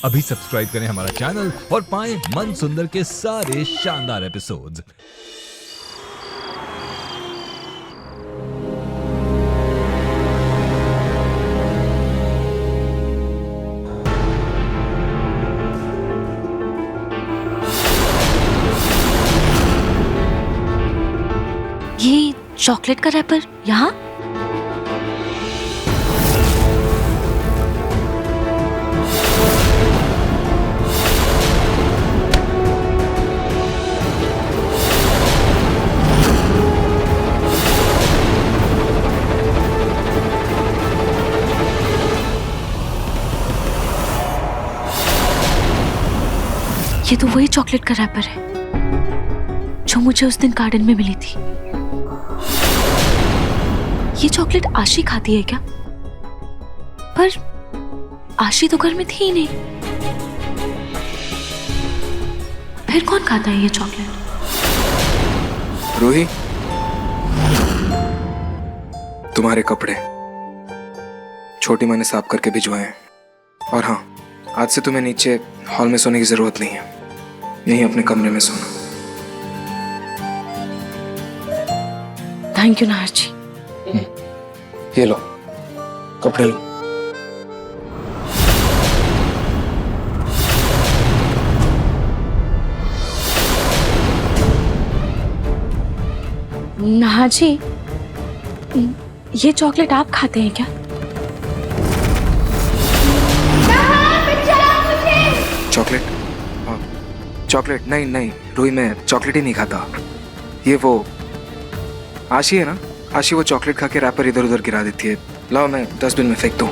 अभी सब्सक्राइब करें हमारा चैनल और पाएं मन सुंदर के सारे शानदार एपिसोड्स। ये चॉकलेट का रैपर यहाँ? ये तो वही चॉकलेट का रैपर है जो मुझे उस दिन गार्डन में मिली थी। ये चॉकलेट आशी खाती है क्या? पर आशी तो घर में थी ही नहीं। फिर कौन खाता है ये चॉकलेट? रूही, तुम्हारे कपड़े छोटी माँ ने साफ करके भिजवाए हैं। और हाँ, आज से तुम्हें नीचे हॉल में सोने की जरूरत नहीं है, यहीं अपने कमरे में सोना। थैंक यू नाहर जी। ये लो, कपड़े लो। नाहर जी, ये चॉकलेट आप खाते हैं क्या? चॉकलेट? चॉकलेट नहीं नहीं रूही, मैं चॉकलेट ही नहीं खाता। ये वो आशी है ना, आशी वो चॉकलेट खा के रैपर इधर उधर गिरा देती है। लाओ मैं डस्टबिन में फेंक दूं।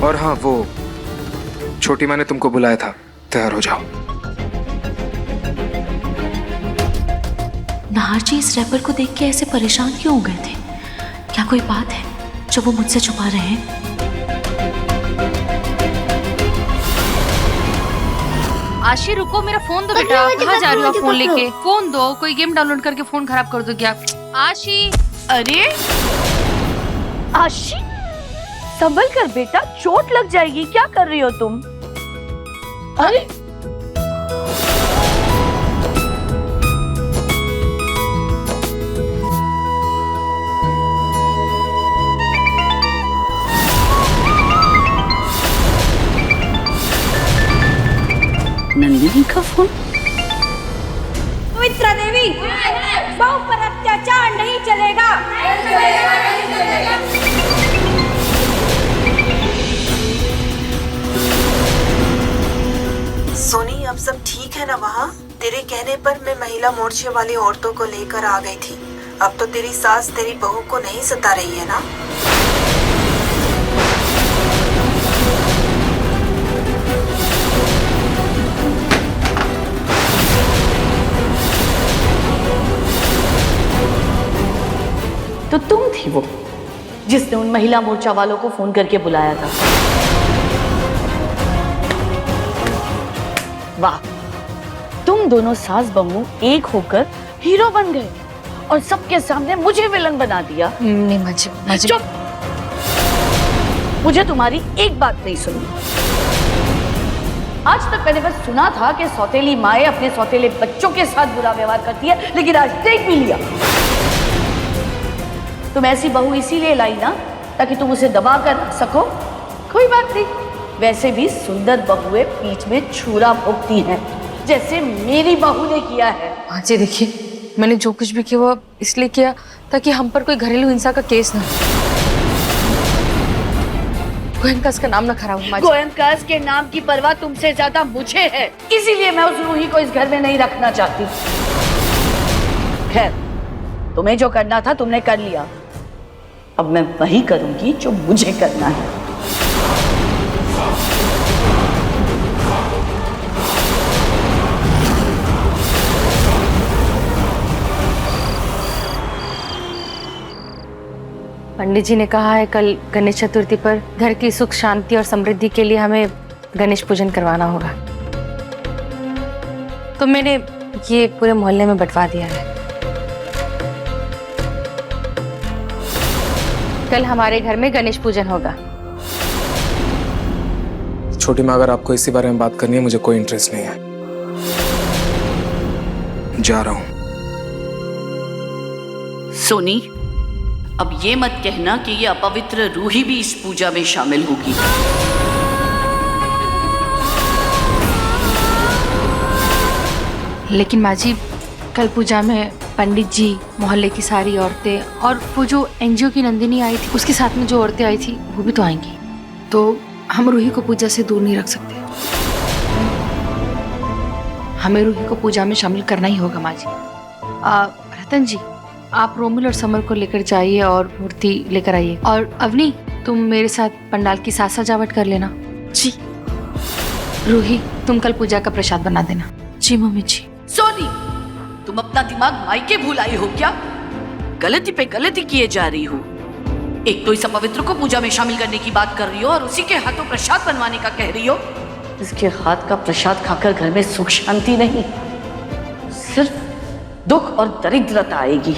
और हाँ, वो छोटी माँ ने तुमको बुलाया था, तैयार हो जाओ। नाहर जी, इस रैपर को देख के ऐसे परेशान क्यों हो गए थे? क्या कोई बात है जो वो मुझसे छुपा रहे हैं? आशी रुको, मेरा फोन दो बेटा। कहाँ जा रही हो आप फोन लेके? फोन दो, कोई गेम डाउनलोड करके फोन खराब कर दो क्या? आशी, अरे आशी, संभल कर बेटा, चोट लग जाएगी। क्या कर रही हो तुम? अरे नंदिनी का फोन। पवित्रा देवी, बहू पर अत्याचार नहीं चलेगा। सोनी, अब सब ठीक है ना वहाँ? तेरे कहने पर मैं महिला मोर्चे वाली औरतों को लेकर आ गई थी। अब तो तेरी सास तेरी बहू को नहीं सता रही है ना? तो तुम थी वो जिसने उन महिला मोर्चा वालों को फोन करके बुलाया था। वाह, तुम दोनों सास बहू एक होकर हीरो बन गए और सबके सामने मुझे विलन बना दिया। नहीं माजी, चुप! मुझे तुम्हारी एक बात नहीं सुननी। आज तक मैंने बस सुना था कि सौतेली माएं अपने सौतेले बच्चों के साथ बुरा व्यवहार करती है, लेकिन आज देख भी लिया। तुम ऐसी बहू इसीलिए लाई ना ताकि तुम उसे दबा कर रख सको। कोई बात नहीं, वैसे भी सुंदर बहुएं बीच में छुरा भोगती हैं, जैसे मेरी बहू ने किया है। माजी देखिए, मैंने जो कुछ भी किया वो इसलिए किया ताकि हम पर कोई घरेलू हिंसा का केस ना हो। गोयनकास का नाम ना खराब हो माजी। गोयनकास के नाम की परवाह तुमसे ज्यादा मुझे है, इसीलिए मैं उस रूही को इस घर में नहीं रखना चाहती। खैर, तुम्हें जो करना था तुमने कर लिया, अब मैं वही करूंगी जो मुझे करना है। पंडित जी ने कहा है कल गणेश चतुर्थी पर घर की सुख शांति और समृद्धि के लिए हमें गणेश पूजन करवाना होगा, तो मैंने ये पूरे मोहल्ले में बंटवा दिया है। कल हमारे घर में गणेश पूजन होगा। छोटी माँ, अगर आपको इसी बारे में बात करनी है, मुझे कोई इंटरेस्ट नहीं है। जा रहा हूं। सोनी, अब ये मत कहना कि ये अपवित्र रूही भी इस पूजा में शामिल होगी। लेकिन माँ जी, कल पूजा में पंडित जी, मोहल्ले की सारी औरतें और वो जो एनजीओ की नंदिनी आई थी, उसके साथ में जो औरतें आई थी, वो भी तो आएंगी। तो हम रूही को पूजा से दूर नहीं रख सकते। हमें रूही को पूजा में शामिल करना ही होगा माँ जी। रतन जी, आप रोमिल और समर को लेकर जाइए और मूर्ति लेकर आइए। और अवनी, तुम मेरे साथ पंडाल की साज सजावट कर लेना। जी। रूही, तुम कल पूजा का प्रसाद बना देना। जी मम्मी जी। सोनी, तुम अपना दिमाग मायके भुलाई हो क्या? गलती पे गलती किए जा रही हो। एक तो इस अपवित्र को पूजा में शामिल करने की बात कर रही हो और उसी के हाथों प्रसाद बनवाने का कह रही हो। इसके हाथ का प्रसाद खाकर घर में सुख शांति नहीं, सिर्फ दुख और दरिद्रता आएगी।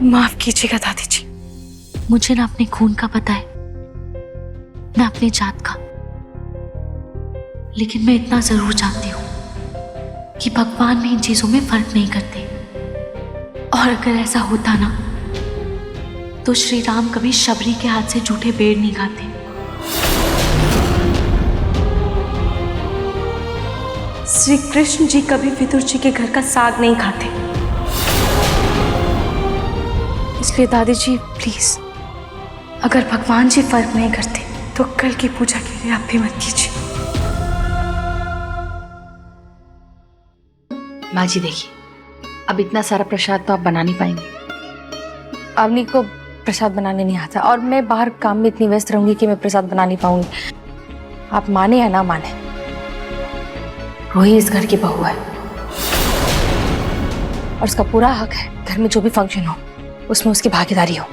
माफ कीजिएगा दादी जी, मुझे ना अपने खून का पता है, ना अपनी जात का। लेकिन मैं इतना जरूर जानती हूँ कि भगवान भी इन चीजों में फर्क नहीं करते। और अगर ऐसा होता ना, तो श्री राम कभी शबरी के हाथ से झूठे पेड़ नहीं खाते। श्री कृष्ण जी कभी विदुर जी के घर का साग नहीं खाते। इसलिए दादी जी प्लीज, अगर भगवान जी फर्क नहीं करते तो कल की पूजा के लिए आप भी मत कीजिए। माँ जी देखिए, अब इतना सारा प्रसाद तो आप बना नहीं पाएंगे। अवनी को प्रसाद बनाने नहीं आता और मैं बाहर काम में इतनी व्यस्त रहूंगी कि मैं प्रसाद बना नहीं पाऊंगी। आप माने या ना माने, रोही इस घर की बहू है और उसका पूरा हक है घर में जो भी फंक्शन हो उसमें उसकी भागीदारी हो।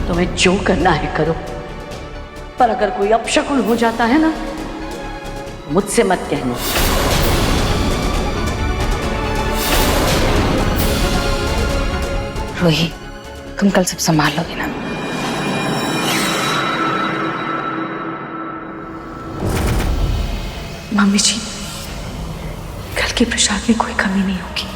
तुम्हें जो करना है करो, पर अगर कोई अपशकुन हो जाता है ना, मुझसे मत कहना। रोही, तुम कल सब संभाल लोगे ना? मम्मी जी, कल के प्रसाद में कोई कमी नहीं होगी।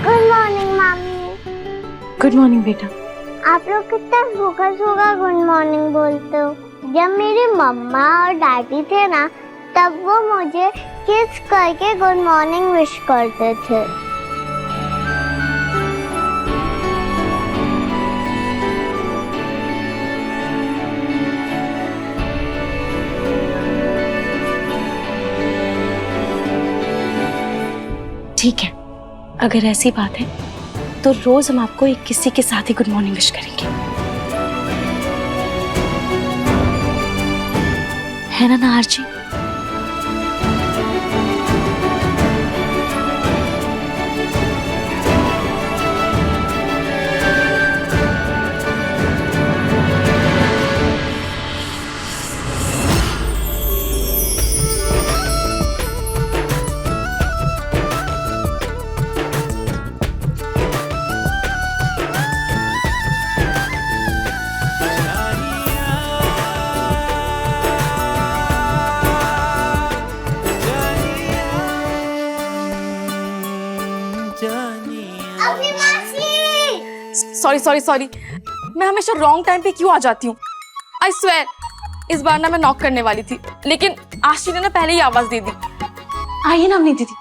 गुड मॉर्निंग मामी। गुड मॉर्निंग बेटा। आप लोग कितना सूखा सूखा गुड मॉर्निंग बोलते हो। जब मेरी मम्मा और डैडी थे ना, तब वो मुझे किस करके गुड मॉर्निंग विश करते थे। ठीक है, अगर ऐसी बात है तो रोज हम आपको एक किसी के साथ ही गुड मॉर्निंग विश करेंगे, है ना आरजी? अभी मासी। सॉरी सॉरी सॉरी, मैं हमेशा रॉन्ग टाइम पे क्यों आ जाती हूँ। आई स्वेयर इस बार ना मैं नॉक करने वाली थी, लेकिन आशी ने ना पहले ही आवाज दे दी। आइए ना अवनी दीदी,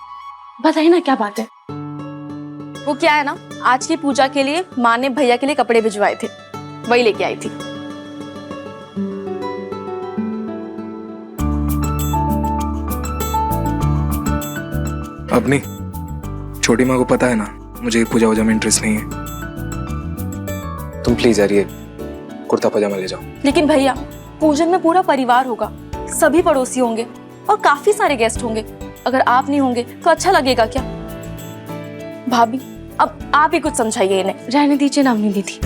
बताइए ना क्या बात है। वो क्या है ना, आज की पूजा के लिए माँ ने भैया के लिए कपड़े भिजवाए थे, वही लेके आई थी। अपनी छोटी माँ को पता है ना मुझे पूजा वूजा में इंटरेस्ट नहीं है। तुम प्लीज यार ये कुर्ता पजामा ले जाओ। लेकिन भैया पूजन में पूरा परिवार होगा, सभी पड़ोसी होंगे और काफी सारे गेस्ट होंगे। अगर आप नहीं होंगे तो अच्छा लगेगा क्या? भाभी अब आप ही कुछ समझाइए इन्हें। रहने दीजिए ना अवनी दीदी,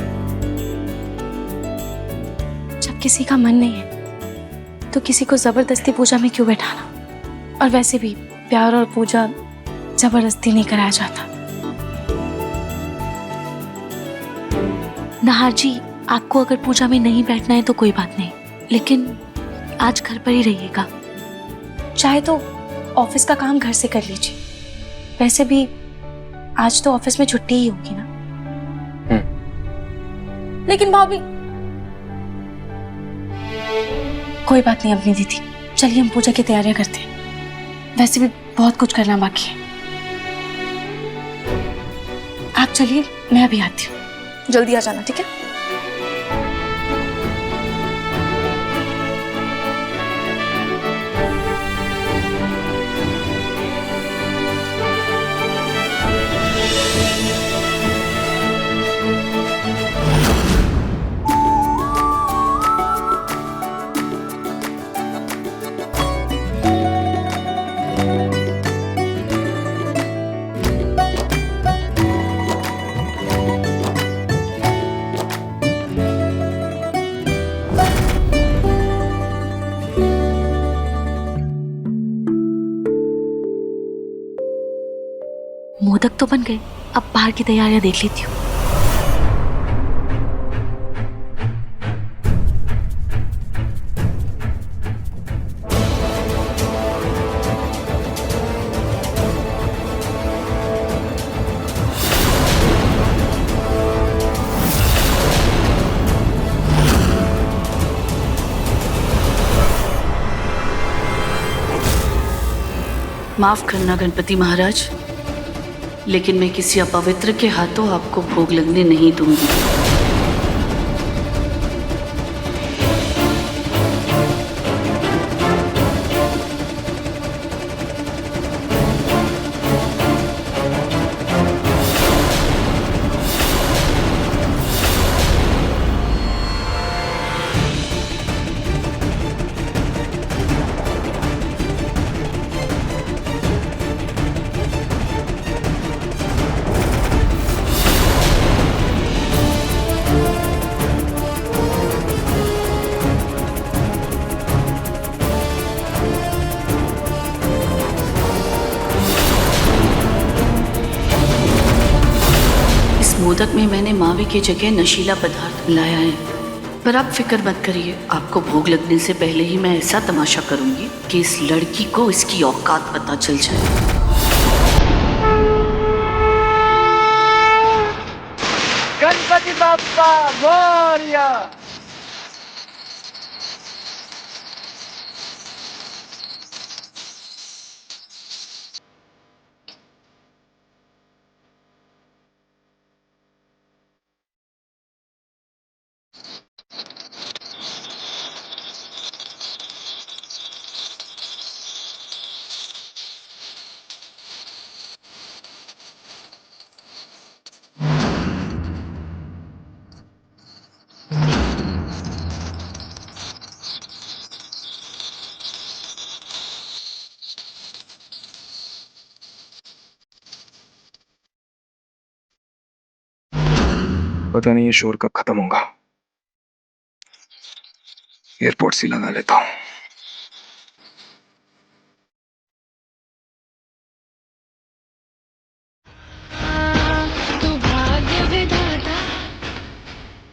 जब किसी का मन नहीं है तो किसी को जबरदस्ती पूजा में क्यों बैठाना। और वैसे भी प्यार और पूजा जबरदस्ती नहीं कराया जाता। नाहर जी, आपको अगर पूजा में नहीं बैठना है तो कोई बात नहीं, लेकिन आज घर पर ही रहिएगा। चाहे तो ऑफिस का काम घर से कर लीजिए, वैसे भी आज तो ऑफिस में छुट्टी ही होगी ना। लेकिन भाभी कोई बात नहीं अवनी दीदी, चलिए हम पूजा की तैयारियां करते हैं, वैसे भी बहुत कुछ करना बाकी है। आप चलिए, मैं अभी आती हूँ। जल्दी आ जाना, ठीक है? मोदक तो बन गए, अब बाहर की तैयारियां देख लेती हूँ। माफ करना गणपति महाराज, लेकिन मैं किसी अपवित्र के हाथों आपको भोग लगने नहीं दूंगी। मोदक में मैंने मावे की जगह नशीला पदार्थ मिलाया है, पर आप फिक्र मत करिए, आपको भोग लगने से पहले ही मैं ऐसा तमाशा करूंगी कि इस लड़की को इसकी औकात पता चल जाए। गणपति बाप्पा मोरया। पता नहीं ये शोर कब खत्म होगा। एयरपोर्ट से लगा लेता हूँ।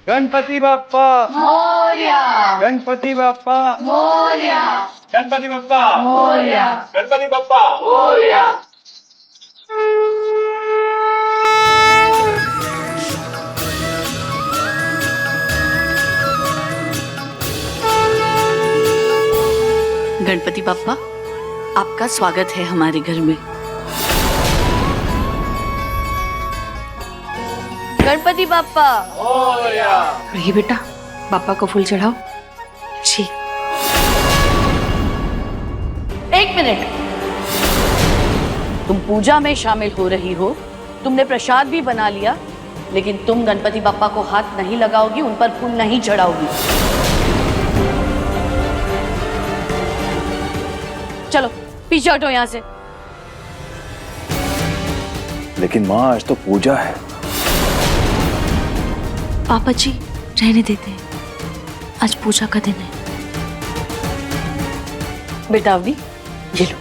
गणपति बाप्पा मोरया। गणपति बाप्पा मोरया। गणपति बाप्पा मोरया। गणपति बाप्पा मोरया। बाप्पा, आपका स्वागत है हमारे घर में। गणपति बाप्पा रही बेटा, बापा को फूल चढ़ाओ। जी। 1 मिनट, तुम पूजा में शामिल हो रही हो, तुमने प्रसाद भी बना लिया, लेकिन तुम गणपति बाप्पा को हाथ नहीं लगाओगी, उन पर फूल नहीं चढ़ाओगी। चलो पीछे हटो यहाँ से। लेकिन माँ, आज तो पूजा है। पापा जी रहने देते हैं, आज पूजा का दिन है। बेटा अवनी, ये लो।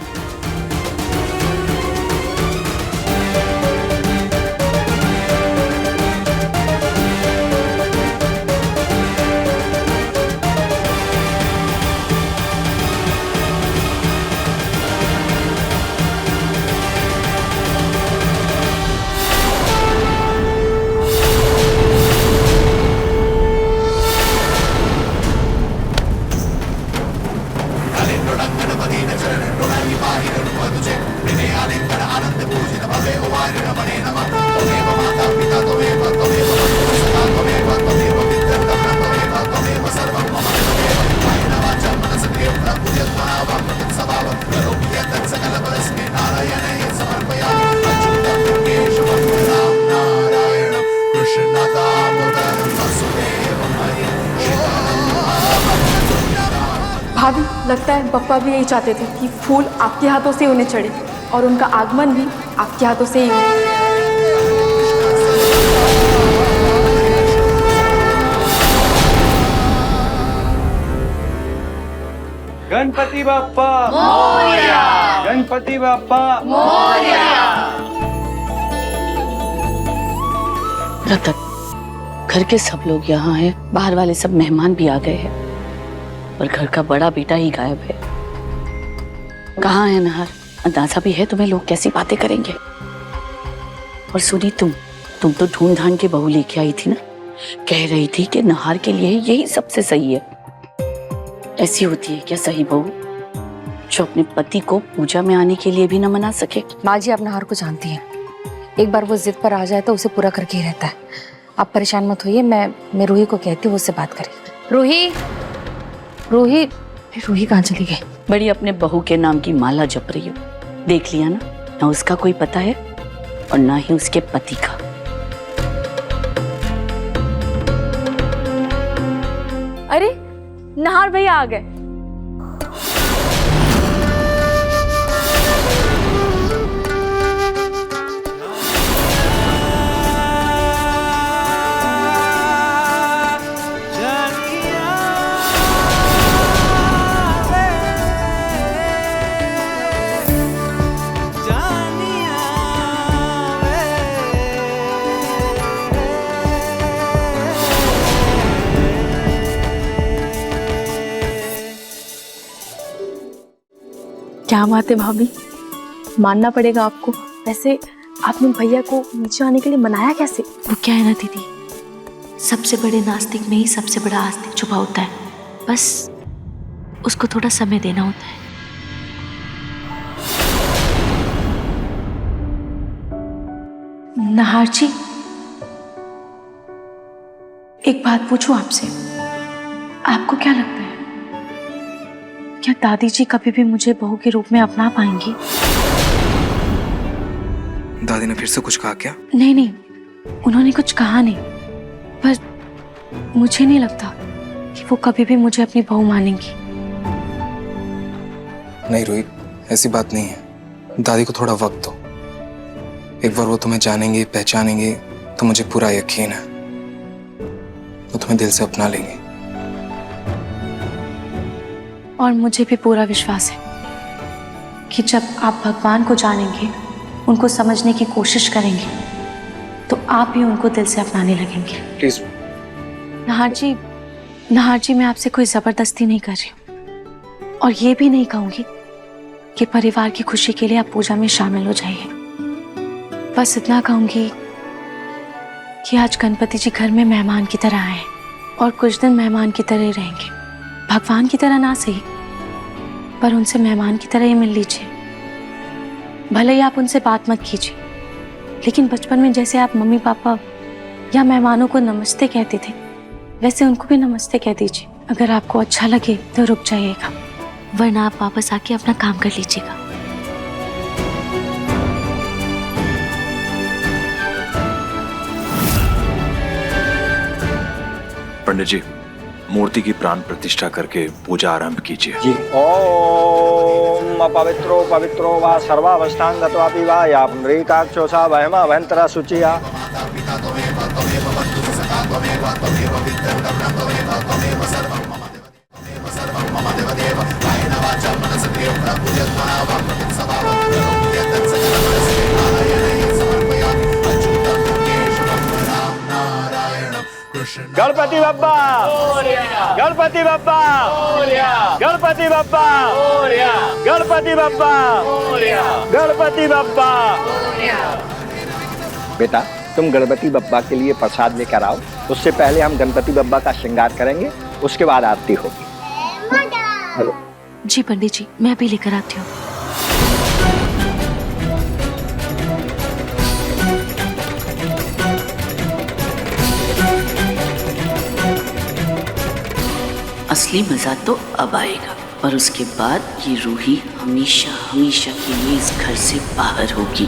भाभी, लगता है पप्पा भी यही चाहते थे कि फूल आपके हाथों से उन्हें चढ़े और उनका आगमन भी आपके हाथों से ही हो। गणपति बाप्पा मोरया! गणपति बाप्पा मोरया! रतन, घर के सब लोग यहाँ हैं, बाहर वाले सब मेहमान भी आ गए हैं, पर घर का बड़ा बेटा ही गायब है। कहाँ है नहार? अंदाजा भी है तुम्हें लोग कैसी बातें करेंगे? और सुनी, तुम तो ढूंढ ढांड के बहू लेके आई थी ना, कह रही थी कि नहार के लिए यही सबसे सही है। ऐसी होती है क्या सही बहू, जो अपने पति को पूजा में आने के लिए भी न मना सके? माँ जी, आप नहार को जानती हैं, एक बार वो जिद पर आ जाए तो उसे पूरा करके ही रहता है। आप परेशान मत होइए, मैं रूही को कहती हूँ उससे बात करें। रूही, रूही, रूही कहाँ चली गई? बड़ी अपने बहू के नाम की माला जप रही हो। देख लिया ना, ना उसका कोई पता है और ना ही उसके पति का। अरे नहार भैया आ गए। क्या बात है भाभी, मानना पड़ेगा आपको। वैसे आपने भैया को नीचे आने के लिए मनाया कैसे? वो क्या है ना दीदी, सबसे बड़े नास्तिक में ही सबसे बड़ा आस्तिक छुपा होता है, बस उसको थोड़ा समय देना होता है। नहार जी, एक बात पूछूं आपसे, आपको क्या लगता है, क्या दादी जी कभी भी मुझे बहू के रूप में अपना पाएंगी? दादी ने फिर से कुछ कहा क्या? नहीं नहीं, उन्होंने कुछ कहा नहीं, पर मुझे नहीं लगता कि वो कभी भी मुझे अपनी बहू मानेंगी। नहीं रोहित, ऐसी बात नहीं है। दादी को थोड़ा वक्त दो, एक बार वो तुम्हें जानेंगे, पहचानेंगे तो मुझे पूरा यकीन है वो तुम्हें दिल से अपना लेंगे। और मुझे भी पूरा विश्वास है कि जब आप भगवान को जानेंगे, उनको समझने की कोशिश करेंगे, तो आप भी उनको दिल से अपनाने लगेंगे। प्लीज। नहार जी, मैं आपसे कोई जबरदस्ती नहीं कर रही हूँ, और ये भी नहीं कहूंगी कि परिवार की खुशी के लिए आप पूजा में शामिल हो जाइए। बस इतना कहूंगी कि आज गणपति जी घर में मेहमान की तरह आए, और कुछ दिन मेहमान की तरह ही रहेंगे, भगवान की तरह ना सही, पर उनसे मेहमान की तरह ही मिल लीजिए। भले ही आप उनसे बात मत कीजिए, लेकिन बचपन में जैसे आप मम्मी पापा या मेहमानों को नमस्ते कहते थे, वैसे उनको भी नमस्ते कह दीजिए। अगर आपको अच्छा लगे तो रुक जाइएगा, वरना आप वापस आके अपना काम कर लीजिएगा। पंडित जी, मूर्ति की प्राण प्रतिष्ठा करके पूजा आरंभ कीजिए। जी। ओम अपवित्रो पवित्रो वा सर्वावस्थान गत्वापि वा या पुंडरीकाक्षो सा वहमा वहंतरा शुचिया। गणपति बप्पा, गणपति बप्पा, गणपति बप्पा, गणपति बप्पा, गणपति बप्पा। बेटा, तुम गणपति बप्पा के लिए प्रसाद लेकर आओ। उससे पहले हम गणपति बप्पा का श्रृंगार करेंगे, उसके बाद आरती होगी। जी पंडित जी, मैं अभी लेकर आती हूँ। असली मजा तो अब आएगा, और उसके बाद ये रूही हमेशा हमेशा के लिए इस घर से बाहर होगी।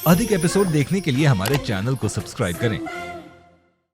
अधिक एपिसोड देखने के लिए हमारे चैनल को सब्सक्राइब करें